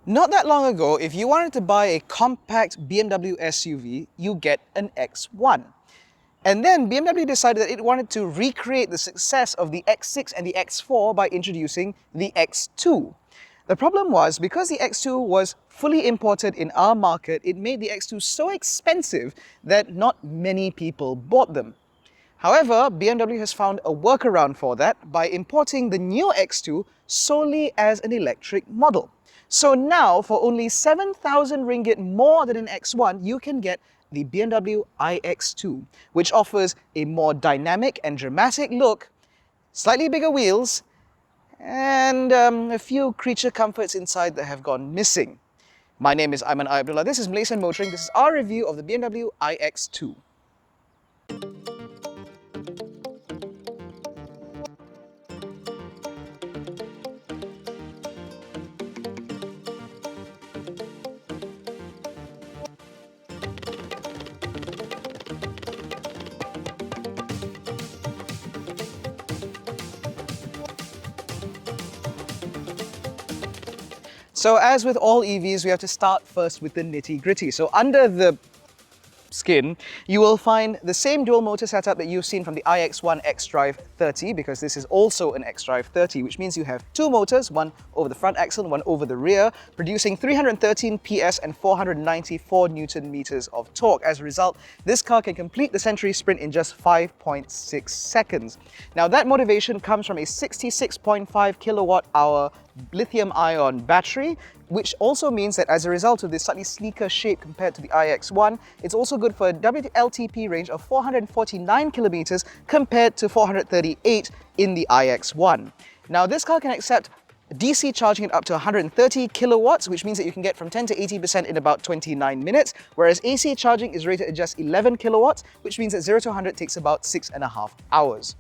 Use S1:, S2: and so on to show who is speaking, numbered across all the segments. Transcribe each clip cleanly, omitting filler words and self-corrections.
S1: Not that long ago, if you wanted to buy a compact BMW SUV, you get an X1. And then BMW decided that it wanted to recreate the success of the X6 and the X4 by introducing the X2. The problem was, because the X2 was fully imported in our market, it made the X2 so expensive that not many people bought them. However, BMW has found a workaround for that by importing the new X2 solely as an electric model. So now, for only 7,000 ringgit more than an X1, you can get the BMW iX2, which offers a more dynamic and dramatic look, slightly bigger wheels, and a few creature comforts inside that have gone missing. My name is Aiman Abdullah. This is Malaysian Motoring. This is our review of the BMW iX2. So as with all EVs, we have to start first with the nitty-gritty. So under the skin, you will find the same dual motor setup that you've seen from the iX1 xDrive 30, because this is also an xDrive 30, which means you have two motors, one over the front axle and one over the rear, producing 313 PS and 494 Newton meters of torque. As a result, this car can complete the century sprint in just 5.6 seconds. Now that motivation comes from a 66.5 kilowatt hour lithium-ion battery, which also means that as a result of this slightly sleeker shape compared to the iX1, it's also good for a WLTP range of 449 kilometers compared to 438 in the iX1. Now this car can accept DC charging at up to 130 kilowatts, which means that you can get from 10 to 80% in about 29 minutes, whereas AC charging is rated at just 11 kilowatts, which means that 0 to 100 takes about 6.5 hours.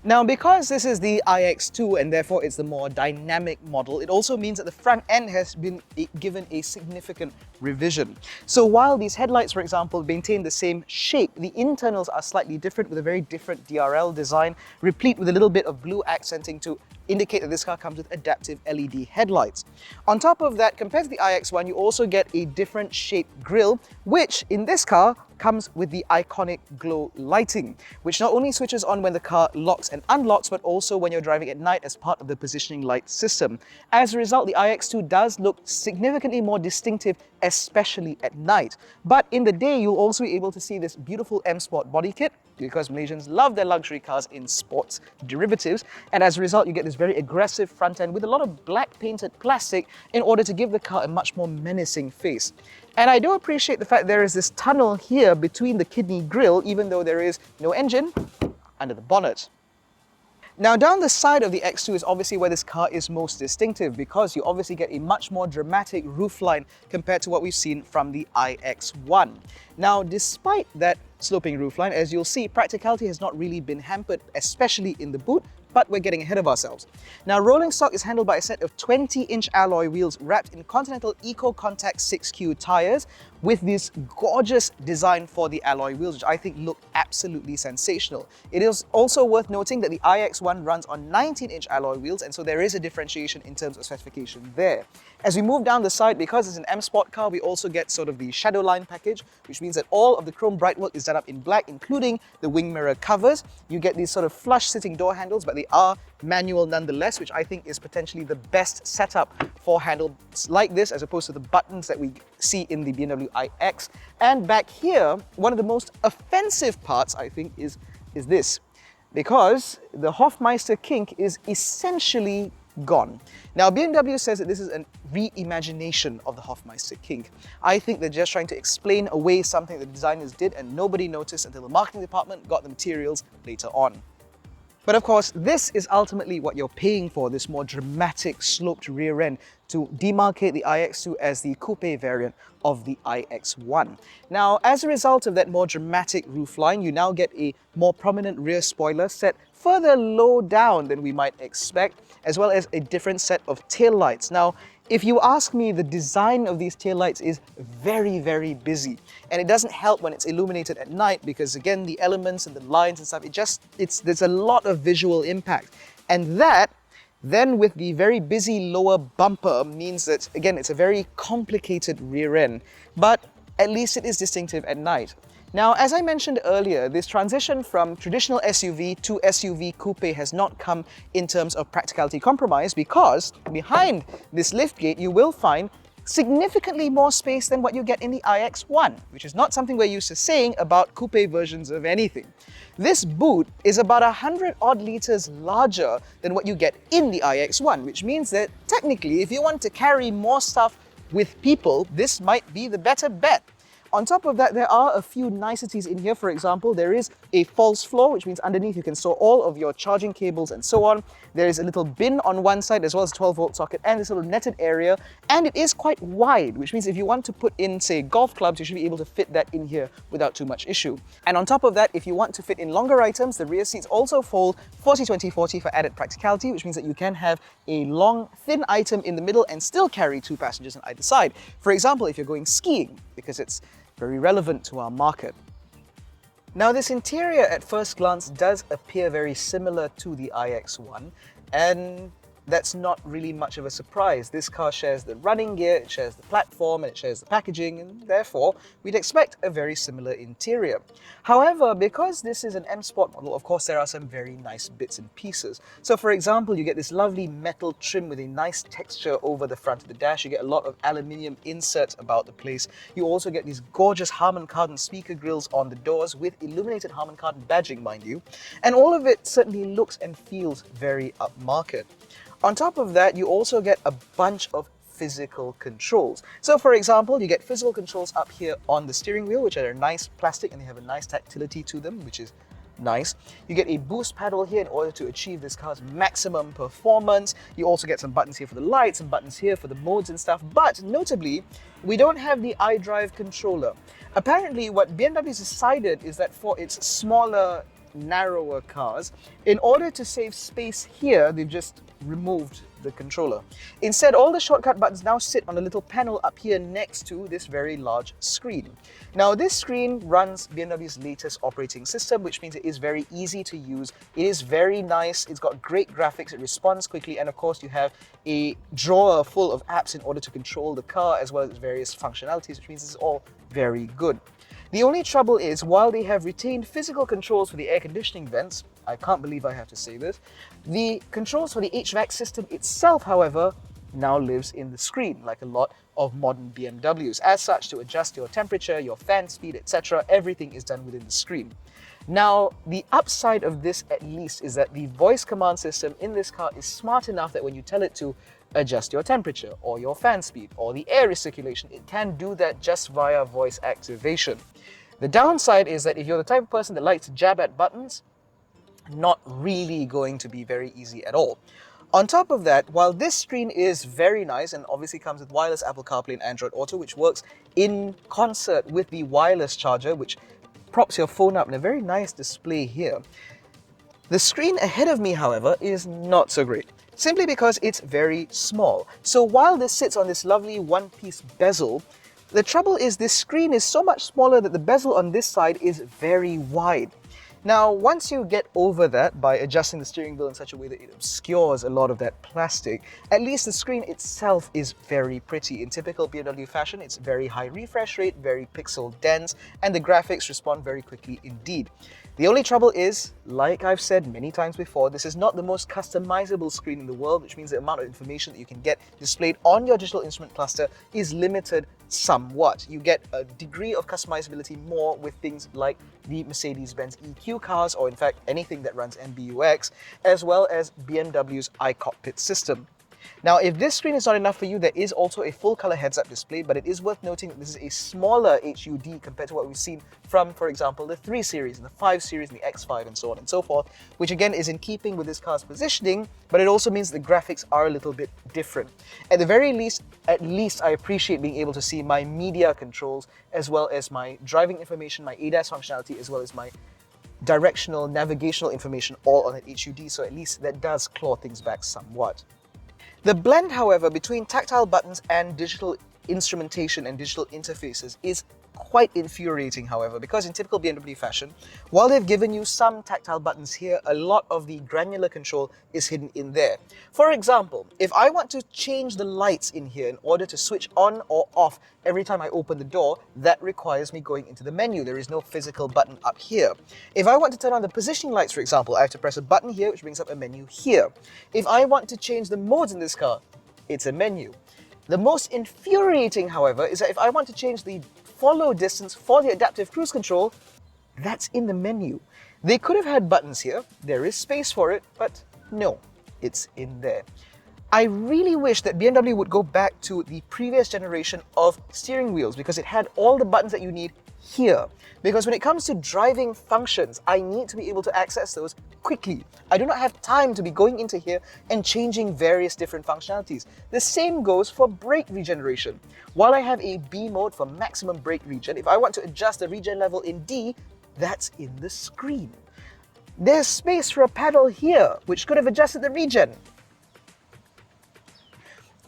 S1: Now, because this is the iX2 and therefore it's the more dynamic model, it also means that the front end has been given a significant revision. So while these headlights, for example, maintain the same shape, the internals are slightly different with a very different DRL design, replete with a little bit of blue accenting to indicate that this car comes with adaptive LED headlights. On top of that, compared to the iX1, you also get a different shaped grille, which in this car comes with the iconic glow lighting, which not only switches on when the car locks and unlocks, but also when you're driving at night as part of the positioning light system. As a result, the iX2 does look significantly more distinctive, especially at night. But in the day, you'll also be able to see this beautiful M Sport body kit, because Malaysians love their luxury cars in sports derivatives, and as a result you get this very aggressive front end with a lot of black painted plastic in order to give the car a much more menacing face. And I do appreciate the fact there is this tunnel here between the kidney grille, even though there is no engine under the bonnet. Now down the side of the X2 is obviously where this car is most distinctive, because you obviously get a much more dramatic roofline compared to what we've seen from the iX1. Now despite that sloping roofline, as you'll see, practicality has not really been hampered, especially in the boot, but we're getting ahead of ourselves. Now rolling stock is handled by a set of 20-inch alloy wheels wrapped in Continental Eco Contact 6Q tires, with this gorgeous design for the alloy wheels, which I think look absolutely sensational. It is also worth noting that the iX1 runs on 19-inch alloy wheels, and so there is a differentiation in terms of specification there. As we move down the side, because it's an M Sport car, we also get sort of the shadow line package, which means that all of the chrome bright work is done up in black, including the wing mirror covers. You get these sort of flush sitting door handles, but they are manual nonetheless, which I think is potentially the best setup for handles like this, as opposed to the buttons that we see in the BMW iX. And back here, one of the most offensive parts, I think, is this, because the Hofmeister kink is essentially gone. Now, BMW says that this is a reimagination of the Hofmeister kink. I think they're just trying to explain away something the designers did and nobody noticed until the marketing department got the materials later on. But of course, this is ultimately what you're paying for, this more dramatic sloped rear end to demarcate the iX2 as the coupe variant of the iX1. Now, as a result of that more dramatic roofline, you now get a more prominent rear spoiler set further low down than we might expect, as well as a different set of taillights. Now, if you ask me, the design of these taillights is very, very busy. And it doesn't help when it's illuminated at night, because again, the elements and the lines and stuff, there's a lot of visual impact. And that Then with the very busy lower bumper means that, again, it's a very complicated rear end, but at least it is distinctive at night. Now, as I mentioned earlier, this transition from traditional SUV to SUV coupe has not come in terms of practicality compromise, because behind this liftgate you will find significantly more space than what you get in the iX1, which is not something we're used to saying about coupe versions of anything. This boot is about 100 odd litres larger than what you get in the iX1, which means that technically, if you want to carry more stuff with people, this might be the better bet. On top of that, there are a few niceties in here. For example, there is a false floor, which means underneath you can store all of your charging cables and so on. There is a little bin on one side, as well as a 12-volt socket and this little netted area. And it is quite wide, which means if you want to put in, say, golf clubs, you should be able to fit that in here without too much issue. And on top of that, if you want to fit in longer items, the rear seats also fold 40-20-40 for added practicality, which means that you can have a long, thin item in the middle and still carry 2 passengers on either side. For example, if you're going skiing, because it's very relevant to our market. Now, this interior at first glance does appear very similar to the iX1, and that's not really much of a surprise. This car shares the running gear, it shares the platform, and it shares the packaging, and therefore we'd expect a very similar interior. However, because this is an M Sport model, of course there are some very nice bits and pieces. So for example, you get this lovely metal trim with a nice texture over the front of the dash. You get a lot of aluminium inserts about the place. You also get these gorgeous Harman Kardon speaker grills on the doors with illuminated Harman Kardon badging, mind you. And all of it certainly looks and feels very upmarket. On top of that, you also get a bunch of physical controls. So for example, you get physical controls up here on the steering wheel, which are nice plastic and they have a nice tactility to them, which is nice. You get a boost pedal here in order to achieve this car's maximum performance. You also get some buttons here for the lights, some buttons here for the modes and stuff. But notably, we don't have the iDrive controller. Apparently, what BMW's decided is that for its smaller, narrower cars, in order to save space here, they've just removed the controller. Instead, all the shortcut buttons now sit on a little panel up here next to this very large screen. Now, this screen runs BMW's latest operating system, which means it is very easy to use. It is very nice, it's got great graphics, it responds quickly, and of course you have a drawer full of apps in order to control the car as well as various functionalities, which means it's all very good. The only trouble is, while they have retained physical controls for the air conditioning vents, I can't believe I have to say this, the controls for the HVAC system itself, however, now lives in the screen, like a lot of modern BMWs. As such, to adjust your temperature, your fan speed, etc., everything is done within the screen. Now, the upside of this, at least, is that the voice command system in this car is smart enough that when you tell it to adjust your temperature or your fan speed or the air recirculation, it can do that just via voice activation. The downside is that if you're the type of person that likes to jab at buttons, not really going to be very easy at all. On top of that, while this screen is very nice and obviously comes with wireless Apple CarPlay and Android Auto, which works in concert with the wireless charger, which props your phone up in a very nice display here. The screen ahead of me, however, is not so great, simply because it's very small. So while this sits on this lovely one-piece bezel, the trouble is this screen is so much smaller that the bezel on this side is very wide. Now, once you get over that by adjusting the steering wheel in such a way that it obscures a lot of that plastic, at least the screen itself is very pretty. In typical BMW fashion, it's very high refresh rate, very pixel dense, and the graphics respond very quickly indeed. The only trouble is, like I've said many times before, this is not the most customizable screen in the world, which means the amount of information that you can get displayed on your digital instrument cluster is limited somewhat. You get a degree of customizability more with things like the Mercedes-Benz EQ cars, or in fact anything that runs MBUX, as well as BMW's iCockpit system. Now, if this screen is not enough for you, there is also a full color heads-up display, but it is worth noting that this is a smaller HUD compared to what we've seen from, for example, the 3 Series and the 5 Series and the X5 and so on and so forth, which again is in keeping with this car's positioning, but it also means the graphics are a little bit different. At the very least, I appreciate being able to see my media controls, as well as my driving information, my ADAS functionality, as well as my directional, navigational information all on an HUD, so at least that does claw things back somewhat. The blend, however, between tactile buttons and digital instrumentation and digital interfaces is quite infuriating, however, because in typical BMW fashion, while they've given you some tactile buttons here, a lot of the granular control is hidden in there. For example, if I want to change the lights in here in order to switch on or off every time I open the door, that requires me going into the menu. There is no physical button up here. If I want to turn on the positioning lights, for example, I have to press a button here, which brings up a menu here. If I want to change the modes in this car, it's a menu. The most infuriating, however, is that if I want to change the follow distance for the adaptive cruise control, that's in the menu. They could have had buttons here, there is space for it, but no, it's in there. I really wish that BMW would go back to the previous generation of steering wheels because it had all the buttons that you need here. Because when it comes to driving functions, I need to be able to access those quickly. I do not have time to be going into here and changing various different functionalities. The same goes for brake regeneration. While I have a B mode for maximum brake regen, if I want to adjust the regen level in D, that's in the screen. There's space for a pedal here, which could have adjusted the regen.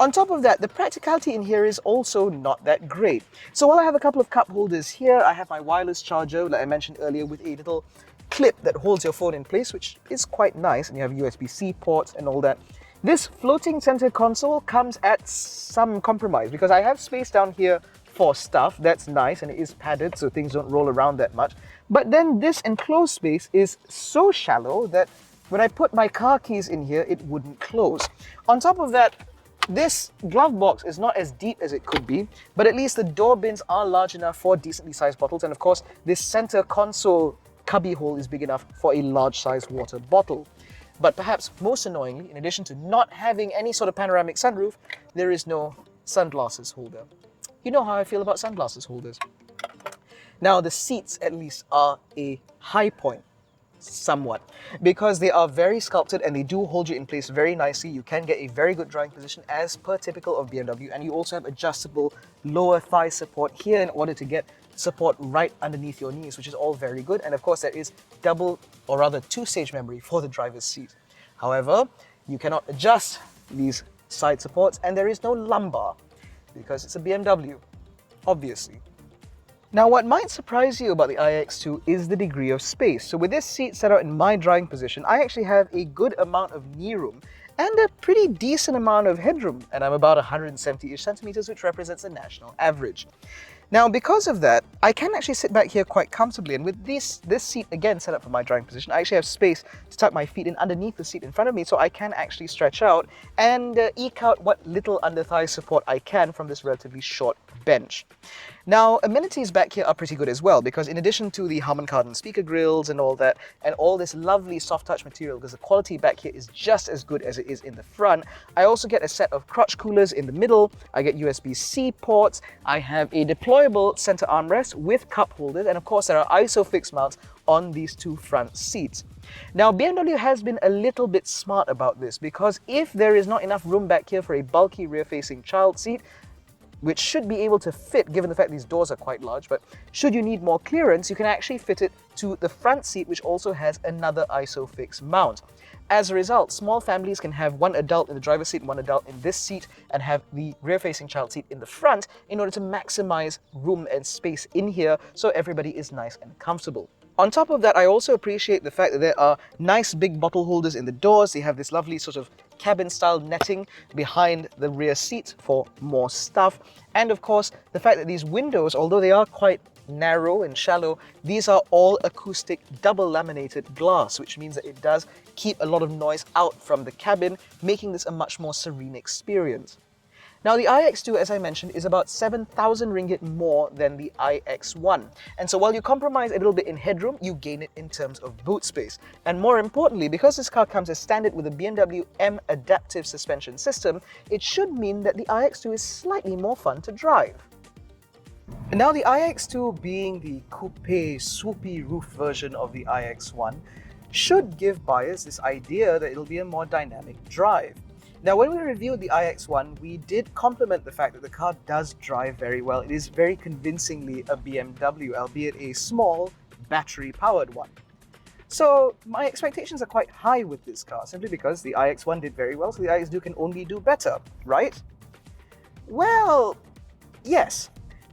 S1: On top of that, the practicality in here is also not that great. So while I have a couple of cup holders here, I have my wireless charger, like I mentioned earlier, with a little clip that holds your phone in place, which is quite nice, and you have USB-C ports and all that. This floating center console comes at some compromise because I have space down here for stuff. That's nice, and it is padded so things don't roll around that much. But then this enclosed space is so shallow that when I put my car keys in here, it wouldn't close. On top of that, this glove box is not as deep as it could be, but at least the door bins are large enough for decently sized bottles. And of course, this center console cubby hole is big enough for a large sized water bottle. But perhaps most annoyingly, in addition to not having any sort of panoramic sunroof, there is no sunglasses holder. You know how I feel about sunglasses holders. Now, the seats at least are a high point. Somewhat, because they are very sculpted and they do hold you in place very nicely. You can get a very good driving position as per typical of BMW, and you also have adjustable lower thigh support here in order to get support right underneath your knees, which is all very good. And of course, there is double or rather two-stage memory for the driver's seat. However, you cannot adjust these side supports, and there is no lumbar because it's a BMW, obviously. Now, what might surprise you about the iX2 is the degree of space. So with this seat set out in my driving position, I actually have a good amount of knee room and a pretty decent amount of headroom, and I'm about 170-ish centimeters, which represents the national average. Now, because of that, I can actually sit back here quite comfortably, and with this seat again set up for my driving position, I actually have space to tuck my feet in underneath the seat in front of me, so I can actually stretch out and eke out what little under thigh support I can from this relatively short bench. Now, amenities back here are pretty good as well, because in addition to the Harman Kardon speaker grills and all that, and all this lovely soft touch material, because the quality back here is just as good as it is in the front, I also get a set of crotch coolers in the middle, I get USB-C ports, I have a deployable center armrest with cup holders, and of course there are ISOFIX mounts on these two front seats. Now, BMW has been a little bit smart about this, because if there is not enough room back here for a bulky rear-facing child seat, which should be able to fit given the fact these doors are quite large, but should you need more clearance, you can actually fit it to the front seat, which also has another ISOFIX mount. As a result, small families can have one adult in the driver's seat and one adult in this seat and have the rear-facing child seat in the front in order to maximize room and space in here so everybody is nice and comfortable. On top of that, I also appreciate the fact that there are nice big bottle holders in the doors. They have this lovely sort of cabin-style netting behind the rear seat for more stuff. And of course, the fact that these windows, although they are quite narrow and shallow, these are all acoustic double laminated glass, which means that it does keep a lot of noise out from the cabin, making this a much more serene experience. Now, the iX2, as I mentioned, is about 7,000 ringgit more than the iX1. And so while you compromise a little bit in headroom, you gain it in terms of boot space. And more importantly, because this car comes as standard with a BMW M adaptive suspension system, it should mean that the iX2 is slightly more fun to drive. Now, the iX2 being the coupe, swoopy roof version of the iX1 should give buyers this idea that it'll be a more dynamic drive. Now, when we reviewed the iX1, we did compliment the fact that the car does drive very well. It is very convincingly a BMW, albeit a small, battery-powered one. So my expectations are quite high with this car, simply because the iX1 did very well, so the iX2 can only do better, right? Well, yes.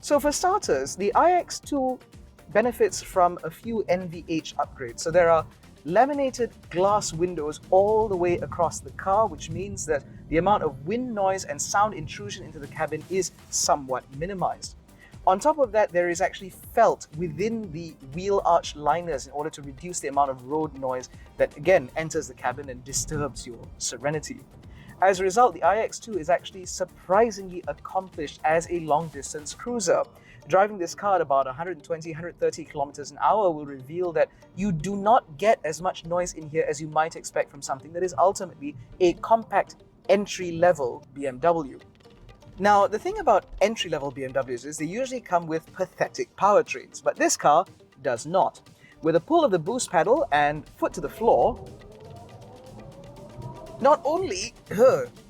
S1: So for starters, the iX2 benefits from a few NVH upgrades. So there are laminated glass windows all the way across the car, which means that the amount of wind noise and sound intrusion into the cabin is somewhat minimized. On top of that, there is actually felt within the wheel arch liners in order to reduce the amount of road noise that again enters the cabin and disturbs your serenity. As a result, the iX2 is actually surprisingly accomplished as a long-distance cruiser. Driving this car at about 120, 130 kilometers an hour will reveal that you do not get as much noise in here as you might expect from something that is ultimately a compact entry-level BMW. Now, the thing about entry-level BMWs is they usually come with pathetic powertrains, but this car does not. With a pull of the boost pedal and foot to the floor, not only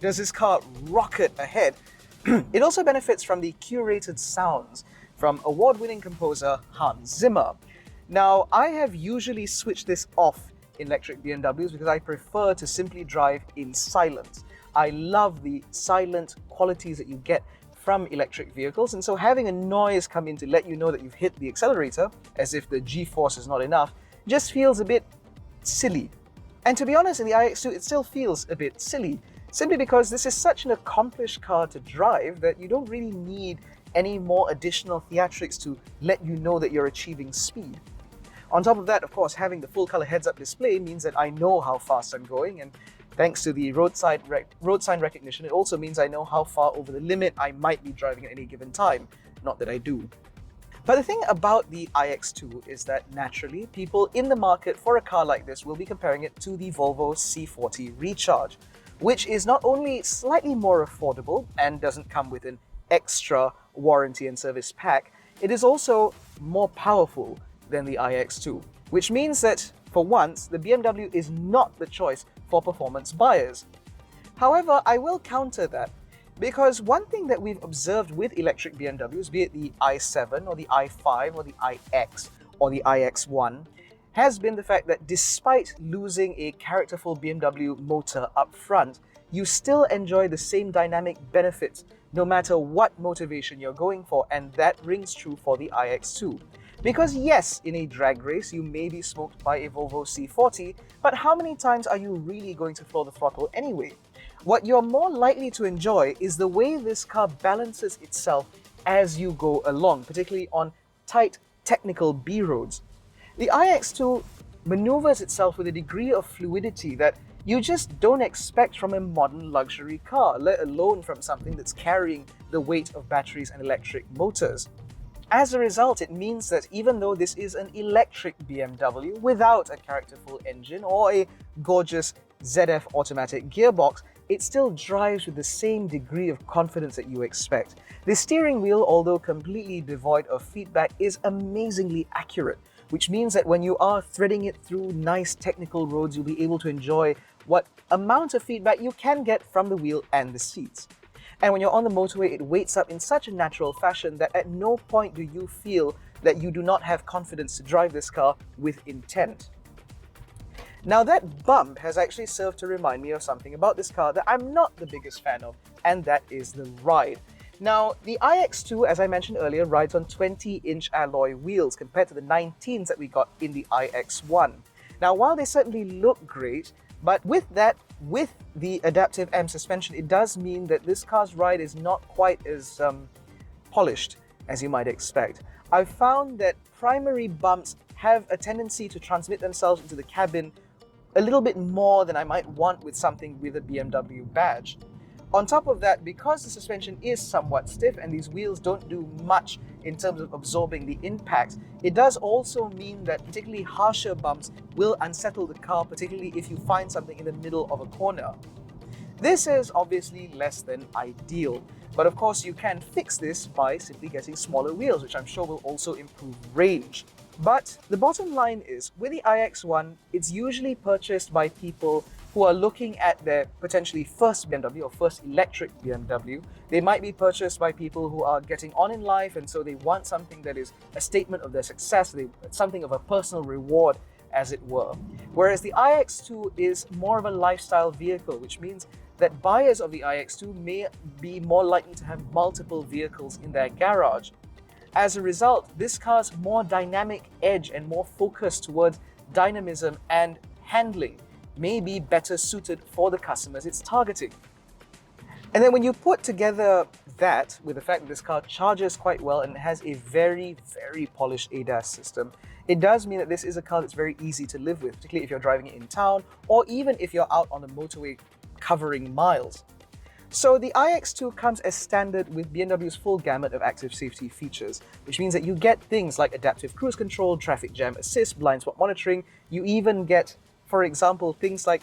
S1: does this car rocket ahead, it also benefits from the curated sounds from award-winning composer Hans Zimmer. Now, I have usually switched this off in electric BMWs because I prefer to simply drive in silence. I love the silent qualities that you get from electric vehicles, and so having a noise come in to let you know that you've hit the accelerator, as if the G-force is not enough, just feels a bit silly. And to be honest, in the iX2, it still feels a bit silly, simply because this is such an accomplished car to drive that you don't really need any more additional theatrics to let you know that you're achieving speed. On top of that, of course, having the full color heads-up display means that I know how fast I'm going, and thanks to the road sign recognition, it also means I know how far over the limit I might be driving at any given time. Not that I do. But the thing about the iX2 is that naturally, people in the market for a car like this will be comparing it to the Volvo C40 Recharge, which is not only slightly more affordable and doesn't come with an extra warranty and service pack, it is also more powerful than the iX2, which means that for once, the BMW is not the choice for performance buyers. However, I will counter that, because one thing that we've observed with electric BMWs, be it the i7 or the i5 or the iX or the iX1, has been the fact that despite losing a characterful BMW motor up front, you still enjoy the same dynamic benefits no matter what motivation you're going for, and that rings true for the iX2. Because yes, in a drag race, you may be smoked by a Volvo C40, but how many times are you really going to floor the throttle anyway? What you're more likely to enjoy is the way this car balances itself as you go along, particularly on tight, technical B roads. The iX2 maneuvers itself with a degree of fluidity that you just don't expect from a modern luxury car, let alone from something that's carrying the weight of batteries and electric motors. As a result, it means that even though this is an electric BMW without a characterful engine or a gorgeous ZF automatic gearbox, it still drives with the same degree of confidence that you expect. The steering wheel, although completely devoid of feedback, is amazingly accurate, which means that when you are threading it through nice technical roads, you'll be able to enjoy what amount of feedback you can get from the wheel and the seats. And when you're on the motorway, it weights up in such a natural fashion that at no point do you feel that you do not have confidence to drive this car with intent. Now, that bump has actually served to remind me of something about this car that I'm not the biggest fan of, and that is the ride. Now, the iX2, as I mentioned earlier, rides on 20-inch alloy wheels compared to the 19s that we got in the iX1. Now, while they certainly look great, but with the adaptive M suspension, it does mean that this car's ride is not quite as polished as you might expect. I've found that primary bumps have a tendency to transmit themselves into the cabin a little bit more than I might want with something with a BMW badge. On top of that, because the suspension is somewhat stiff and these wheels don't do much in terms of absorbing the impact, it does also mean that particularly harsher bumps will unsettle the car, particularly if you find something in the middle of a corner. This is obviously less than ideal, but of course you can fix this by simply getting smaller wheels, which I'm sure will also improve range. But the bottom line is, with the iX1, it's usually purchased by people who are looking at their potentially first BMW or first electric BMW. They might be purchased by people who are getting on in life, and so they want something that is a statement of their success, something of a personal reward, as it were. Whereas the iX2 is more of a lifestyle vehicle, which means that buyers of the iX2 may be more likely to have multiple vehicles in their garage. As a result, this car's more dynamic edge and more focused towards dynamism and handling may be better suited for the customers it's targeting. And then when you put together that with the fact that this car charges quite well and has a very, very polished ADAS system, it does mean that this is a car that's very easy to live with, particularly if you're driving it in town or even if you're out on the motorway covering miles. So the iX2 comes as standard with BMW's full gamut of active safety features, which means that you get things like adaptive cruise control, traffic jam assist, blind spot monitoring. You even get, for example, things like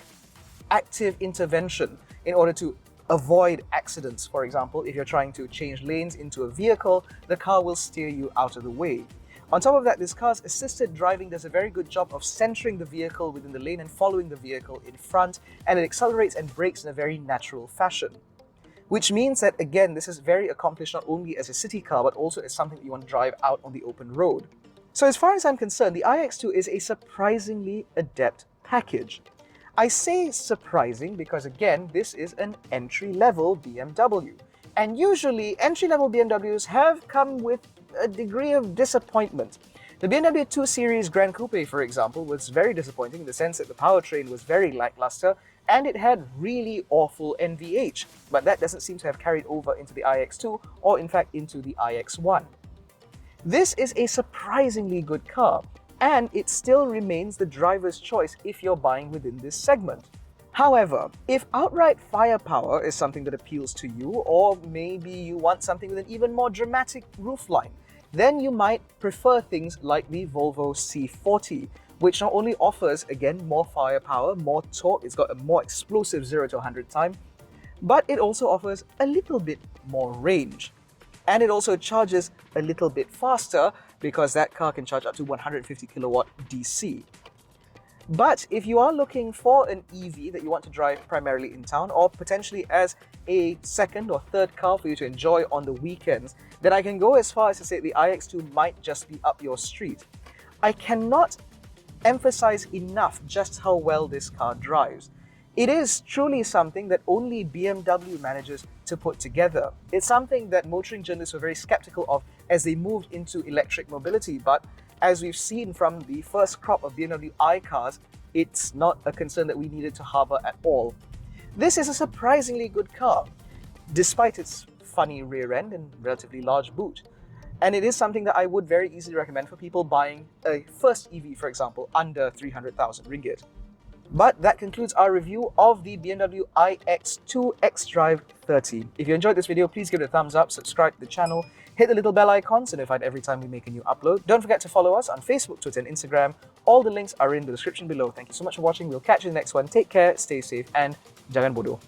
S1: active intervention in order to avoid accidents. For example, if you're trying to change lanes into a vehicle, the car will steer you out of the way. On top of that, this car's assisted driving does a very good job of centering the vehicle within the lane and following the vehicle in front, and it accelerates and brakes in a very natural fashion. Which means that, again, this is very accomplished not only as a city car, but also as something that you want to drive out on the open road. So as far as I'm concerned, the iX2 is a surprisingly adept package. I say surprising because, again, this is an entry-level BMW. And usually, entry-level BMWs have come with a degree of disappointment. The BMW 2 Series Grand Coupe, for example, was very disappointing in the sense that the powertrain was very lackluster and it had really awful NVH, but that doesn't seem to have carried over into the iX2 or in fact into the iX1. This is a surprisingly good car, and it still remains the driver's choice if you're buying within this segment. However, if outright firepower is something that appeals to you, or maybe you want something with an even more dramatic roofline, then you might prefer things like the Volvo C40, which not only offers, again, more firepower, more torque, it's got a more explosive 0 to 100 time, but it also offers a little bit more range. And it also charges a little bit faster because that car can charge up to 150 kilowatt DC. But if you are looking for an EV that you want to drive primarily in town or potentially as a second or third car for you to enjoy on the weekends, then I can go as far as to say the iX2 might just be up your street. I cannot emphasize enough just how well this car drives. It is truly something that only BMW manages to put together. It's something that motoring journalists were very skeptical of as they moved into electric mobility, but as we've seen from the first crop of BMW i cars, it's not a concern that we needed to harbor at all. This is a surprisingly good car, despite its funny rear end and relatively large boot. And it is something that I would very easily recommend for people buying a first EV, for example, under 300,000 ringgit. But that concludes our review of the BMW iX2 xDrive 30. If you enjoyed this video, please give it a thumbs up, subscribe to the channel, hit the little bell icon so notified every time we make a new upload. Don't forget to follow us on Facebook, Twitter, and Instagram. All the links are in the description below. Thank you so much for watching. We'll catch you in the next one. Take care, stay safe, and jangan bodoh.